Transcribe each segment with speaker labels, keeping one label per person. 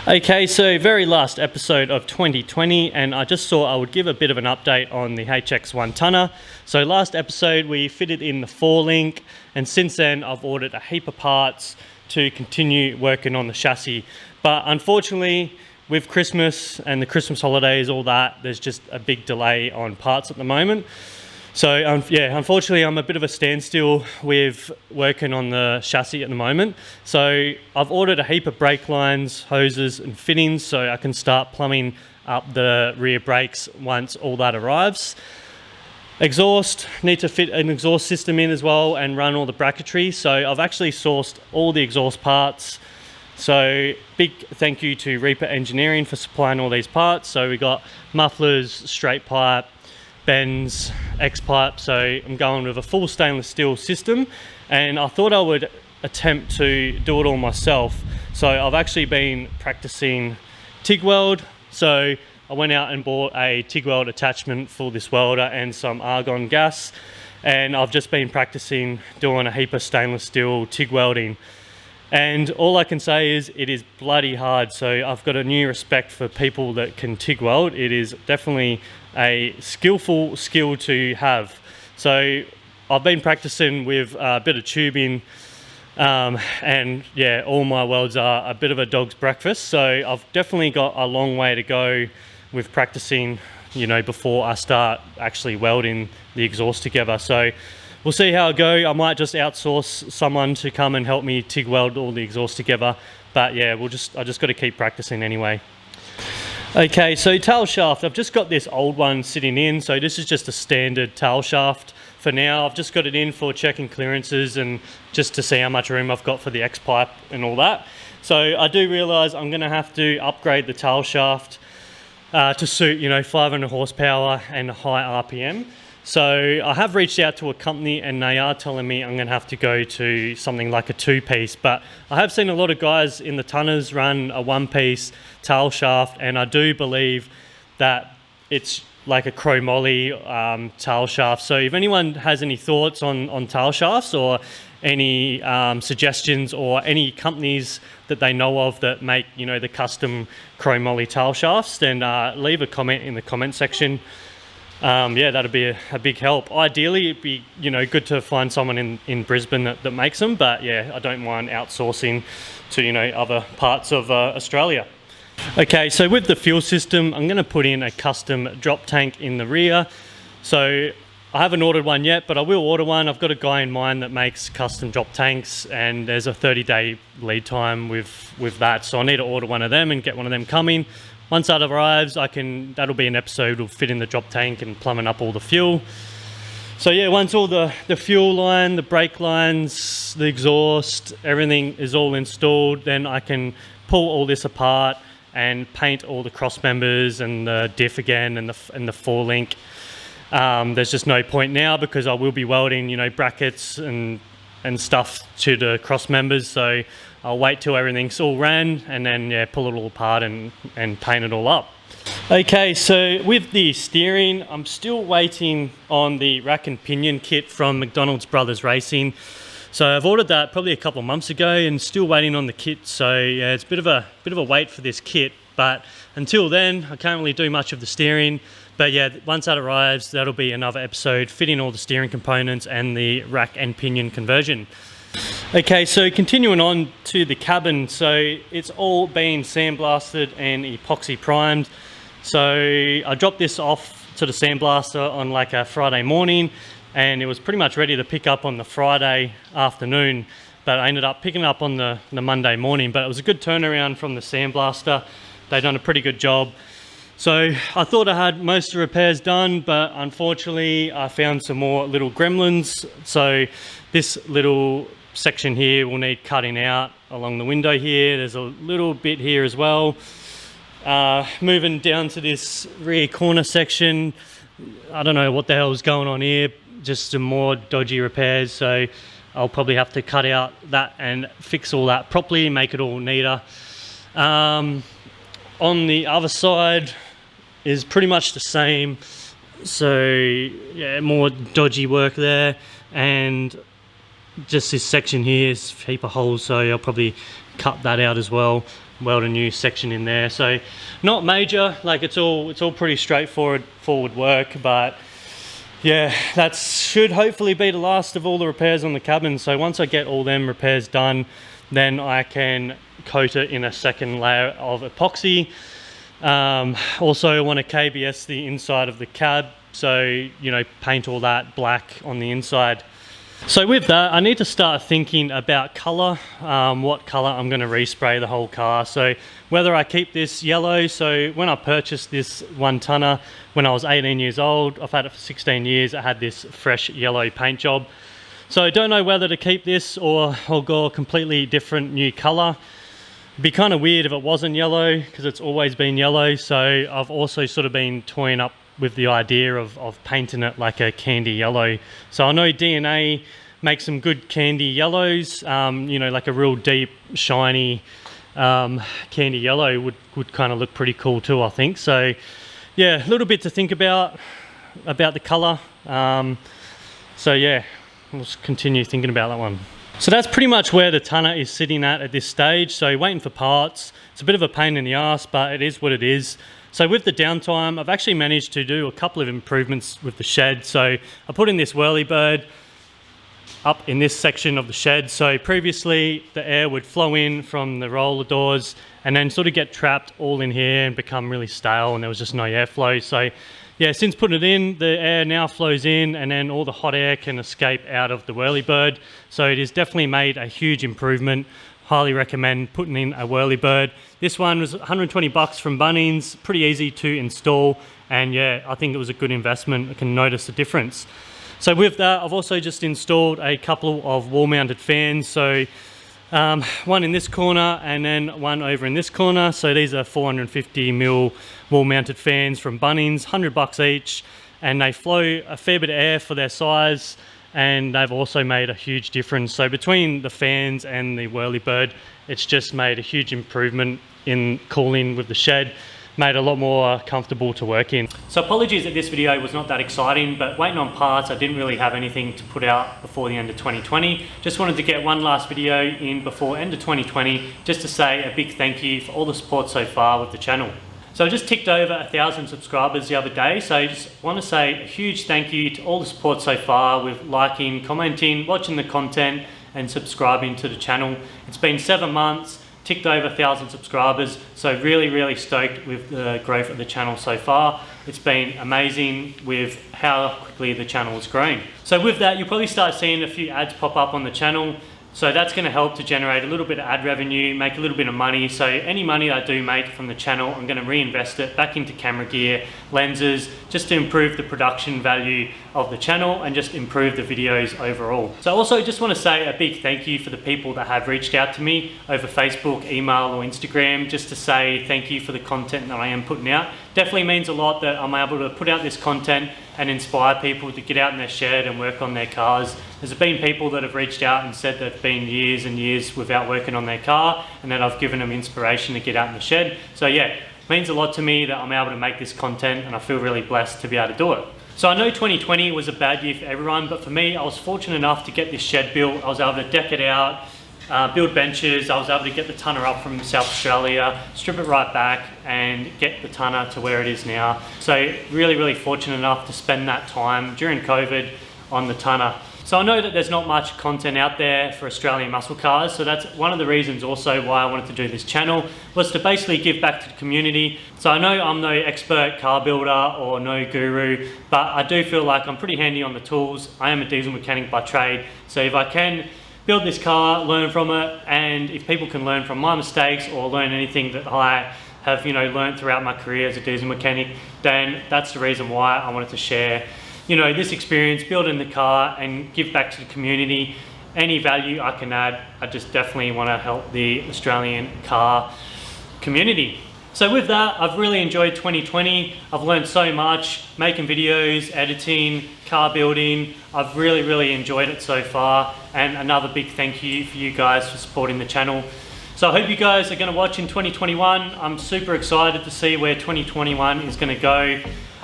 Speaker 1: Okay, so very last episode of 2020, and I just thought I would give a bit of an update on the HX1 tonner. So last episode we fitted in the 4-link, and since then I've ordered a heap of parts to continue working on the chassis. But unfortunately, with Christmas and the Christmas holidays, all that, there's just a big delay on parts at the moment. So unfortunately I'm a bit of a standstill with working on the chassis at the moment. So I've ordered a heap of brake lines, hoses and fittings so I can start plumbing up the rear brakes once all that arrives. Exhaust, need to fit an exhaust system in as well and run all the bracketry. So I've actually sourced all the exhaust parts. So big thank you to Reaper Engineering for supplying all these parts. So we got mufflers, straight pipe, bends, X-pipe, so I'm going with a full stainless steel system, and I thought I would attempt to do it all myself. So I've actually been practicing TIG weld. So I went out and bought a TIG weld attachment for this welder and some argon gas, and I've just been practicing doing a heap of stainless steel TIG welding. And all I can say is it is bloody hard. So I've got a new respect for people that can TIG weld. It is definitely a skillful skill to have. So I've been practicing with a bit of tubing, and yeah, all my welds are a bit of a dog's breakfast. So I've definitely got a long way to go with practicing, you know, before I start actually welding the exhaust together. So we'll see how I go. I might just outsource someone to come and help me TIG weld all the exhaust together. But yeah, I just got to keep practicing anyway. Okay, so tail shaft, I've just got this old one sitting in. So this is just a standard tail shaft for now. I've just got it in for checking clearances and just to see how much room I've got for the X-pipe and all that. So I do realize I'm going to have to upgrade the tail shaft to suit, you know, 500 horsepower and high RPM. So I have reached out to a company and they are telling me I'm going to have to go to something like a 2-piece, but I have seen a lot of guys in the tonners run a 1-piece tail shaft, and I do believe that it's like a chromoly tail shaft. So if anyone has any thoughts on tail shafts or any suggestions or any companies that they know of that make, you know, the custom chromoly tail shafts, then leave a comment in the comment section. Yeah, that'd be a big help. Ideally, it'd be, you know, good to find someone in Brisbane that makes them, but yeah, I don't mind outsourcing to, you know, other parts of Australia. Okay, so with the fuel system, I'm going to put in a custom drop tank in the rear. So I haven't ordered one yet, but I will order one. I've got a guy in mind that makes custom drop tanks, and there's a 30-day lead time with that. So I need to order one of them and get one of them coming. Once that arrives, that'll be an episode of fitting the drop tank and plumbing up all the fuel. So yeah, once all the fuel line, the brake lines, the exhaust, everything is all installed, then I can pull all this apart and paint all the cross members and the diff again and the 4-link. There's just no point now because I will be welding, you know, brackets and stuff to the cross members. So I'll wait till everything's all ran and then yeah, pull it all apart and paint it all up. Okay, so with the steering, I'm still waiting on the rack and pinion kit from McDonald's Brothers Racing. So I've ordered that probably a couple of months ago and still waiting on the kit. So yeah, it's a bit of a wait for this kit, but until then I can't really do much of the steering. But yeah, once that arrives, that'll be another episode fitting all the steering components and the rack and pinion conversion. Okay, so continuing on to the cabin, so it's all been sandblasted and epoxy primed. So I dropped this off to the sandblaster on like a Friday morning, and it was pretty much ready to pick up on the Friday afternoon, but I ended up picking up on the Monday morning. But it was a good turnaround from the sandblaster. They've done a pretty good job. So I thought I had most of the repairs done, but unfortunately I found some more little gremlins. So this little section here will need cutting out along the window here. There's a little bit here as well. Moving down to this rear corner section, I don't know what the hell is going on here, just some more dodgy repairs. So I'll probably have to cut out that and fix all that properly, make it all neater. On the other side is pretty much the same. So yeah, more dodgy work there, and just this section here is a heap of holes, so I'll probably cut that out as well. weld a new section in there. So not major, like it's all pretty straightforward work, but yeah, that should hopefully be the last of all the repairs on the cabin. So once I get all them repairs done, then I can coat it in a second layer of epoxy. Also I want to KBS the inside of the cab, so you know, paint all that black on the inside. So with that, I need to start thinking about color, what color I'm going to respray the whole car. So whether I keep this yellow, so when I purchased this 1 tonner when I was 18 years old, I've had it for 16 years, it had this fresh yellow paint job. So I don't know whether to keep this or go a completely different new color. It'd be kind of weird if it wasn't yellow, because it's always been yellow. So I've also sort of been toying up with the idea of painting it like a candy yellow. So I know DNA makes some good candy yellows, you know, like a real deep, shiny candy yellow would kind of look pretty cool too, I think. So yeah, a little bit to think about the color. So yeah, we'll just continue thinking about that one. So that's pretty much where the tonner is sitting at this stage. So waiting for parts. It's a bit of a pain in the ass, but it is what it is. So with the downtime, I've actually managed to do a couple of improvements with the shed. So I put in this whirlybird up in this section of the shed. So previously the air would flow in from the roller doors and then sort of get trapped all in here and become really stale, and there was just no airflow. So yeah, since putting it in, the air now flows in and then all the hot air can escape out of the whirlybird. So it has definitely made a huge improvement. Highly recommend putting in a whirlybird. This one was 120 bucks from Bunnings, pretty easy to install, and yeah, I think it was a good investment. I can notice the difference. So with that, I've also just installed a couple of wall-mounted fans. So one in this corner and then one over in this corner. So these are 450mm wall-mounted fans from Bunnings, 100 bucks each, and they flow a fair bit of air for their size, and they've also made a huge difference. So between the fans and the whirlybird, it's just made a huge improvement in cooling with the shed, made it a lot more comfortable to work in. So apologies that this video was not that exciting, but waiting on parts, I didn't really have anything to put out before the end of 2020. Just wanted to get one last video in before end of 2020, just to say a big thank you for all the support so far with the channel. So I just ticked over 1,000 subscribers the other day, so I just want to say a huge thank you to all the support so far with liking, commenting, watching the content and subscribing to the channel. It's been 7 months, ticked over 1,000 subscribers, so really stoked with the growth of the channel so far. It's been amazing with how quickly the channel has grown. So with that, you'll probably start seeing a few ads pop up on the channel. So that's going to help to generate a little bit of ad revenue, make a little bit of money. So any money I do make from the channel, I'm going to reinvest it back into camera gear, lenses, just to improve the production value of the channel and just improve the videos overall. So I also just want to say a big thank you for the people that have reached out to me over Facebook, email or Instagram, just to say thank you for the content that I am putting out. Definitely means a lot that I'm able to put out this content and inspire people to get out in their shed and work on their cars. There's been people that have reached out and said they've been years and years without working on their car, and then I've given them inspiration to get out in the shed. So yeah, it means a lot to me that I'm able to make this content, and I feel really blessed to be able to do it. So I know 2020 was a bad year for everyone, but for me, I was fortunate enough to get this shed built. I was able to deck it out, build benches. I was able to get the tonner up from South Australia, strip it right back and get the tonner to where it is now. So really fortunate enough to spend that time during COVID on the tonner. So I know that there's not much content out there for Australian muscle cars, so that's one of the reasons also why I wanted to do this channel, was to basically give back to the community. So I know I'm no expert car builder or no guru, but I do feel like I'm pretty handy on the tools. I am a diesel mechanic by trade, so if I can build this car, learn from it, and if people can learn from my mistakes or learn anything that I have learned throughout my career as a diesel mechanic, then that's the reason why I wanted to share this experience, building the car and give back to the community. Any value I can add, I just definitely want to help the Australian car community. So with that, I've really enjoyed 2020. I've learned so much, making videos, editing, car building. I've really enjoyed it so far, and another big thank you for you guys for supporting the channel. So I hope you guys are going to watch in 2021. I'm super excited to see where 2021 is going to go.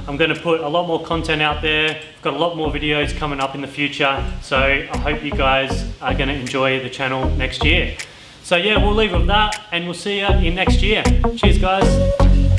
Speaker 1: I'm going to put a lot more content out there. I've got a lot more videos coming up in the future. So I hope you guys are going to enjoy the channel next year. So yeah, we'll leave it with that and we'll see you in next year. Cheers guys.